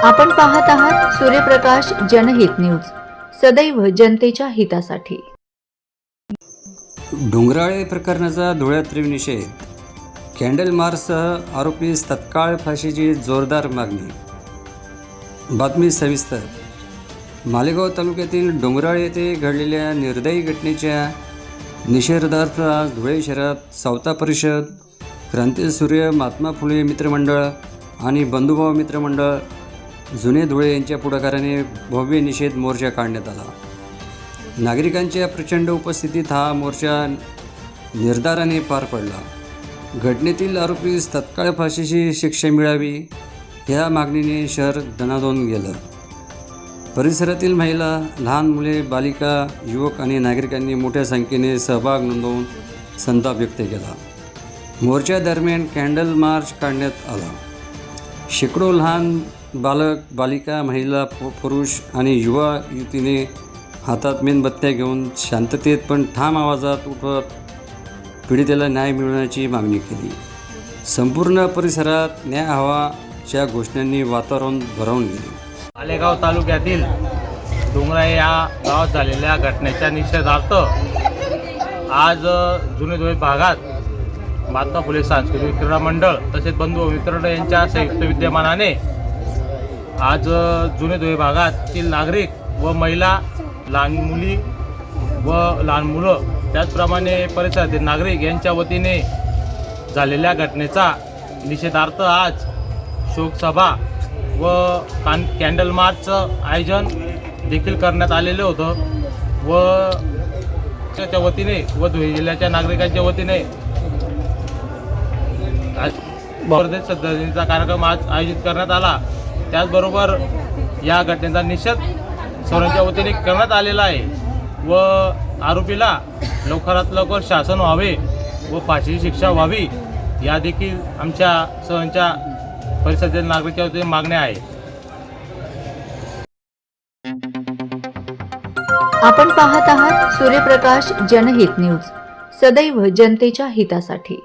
आपण पाहत आहात सूर्यप्रकाश जनहित न्यूज, सदैव जनतेच्या हितासाठी। डोंगराळे प्रकरणाचा धुळ्यात निषेध, कॅन्डल मार्चसह आरोपीस तत्काळ फाशीची जोरदार मागणी। बातमी सविस्तर। मालेगाव तालुक्यातील डोंगराळे येथे घडलेल्या निर्दयी घटनेच्या निषेधार्थ आज धुळे शहरात सावता परिषद, क्रांतीसूर्य महात्मा फुले मित्रमंडळ आणि बंधुभाव मित्रमंडळ जुने धुळे यांच्या पुढाकाराने भव्य निषेध मोर्चा काढण्यात आला। नागरिकांच्या प्रचंड उपस्थितीत हा मोर्चा निर्धाराने पार पडला। घटनेतील आरोपीस तत्काळ फाशीची शिक्षा मिळावी या मागणीने शहर दणाणून गेलं। परिसरातील महिला, लहान मुले, बालिका, युवक आणि नागरिकांनी मोठ्या संख्येने सहभाग नोंदवून संताप व्यक्त केला। मोर्चा दरम्यान कॅन्डल मार्च काढण्यात आला। शेकडो लहान बालक, बालिका, महिला, पुरुष आणि युवा युवतीने हातात मेणबत्त्या घेऊन शांततेत पण ठाम आवाजात उठवत पीडितेला न्याय मिळवण्याची मागणी केली। संपूर्ण परिसरात न्याय हवाच्या घोषणांनी वातावरण भारावून गेले। मालेगाव तालुक्यातील डोंगराळे या गावात झालेल्या घटनेच्या निषेधार्थ आज जुने धुळे भागात महात्मा फुले सांस्कृतिक क्रीडा मंडळ तसेच बंधुभाव मित्रमंडळ यांच्या संयुक्त विद्यमानाने आज जुने धुळे भागातील नागरिक व महिला, लहान मुली व लहान मुलं त्याचप्रमाणे परिसरातील नागरिक यांच्या वतीने झालेल्या घटनेचा निषेधार्थ आज शोकसभा व कॅन्डल मार्चचं आयोजन देखील करण्यात आलेलं होतं व त्याच्या वतीने व धुळे जिल्ह्याच्या नागरिकांच्या वतीने आज श्रद्धांजलीचा कार्यक्रम आज आयोजित करण्यात आला। त्याचबरोबर या घटनेचा निषेध सर्वांच्या वतीने करण्यात आलेला आहे व आरोपीला लवकरात लवकर शासन व्हावे व फाशीची शिक्षा व्हावी या देखील आमच्या सर्वांच्या परिसरातील नागरिकांच्या वतीने मागण्या आहे। आपण पाहत आहात सूर्यप्रकाश जनहित न्यूज, सदैव जनतेच्या हितासाठी।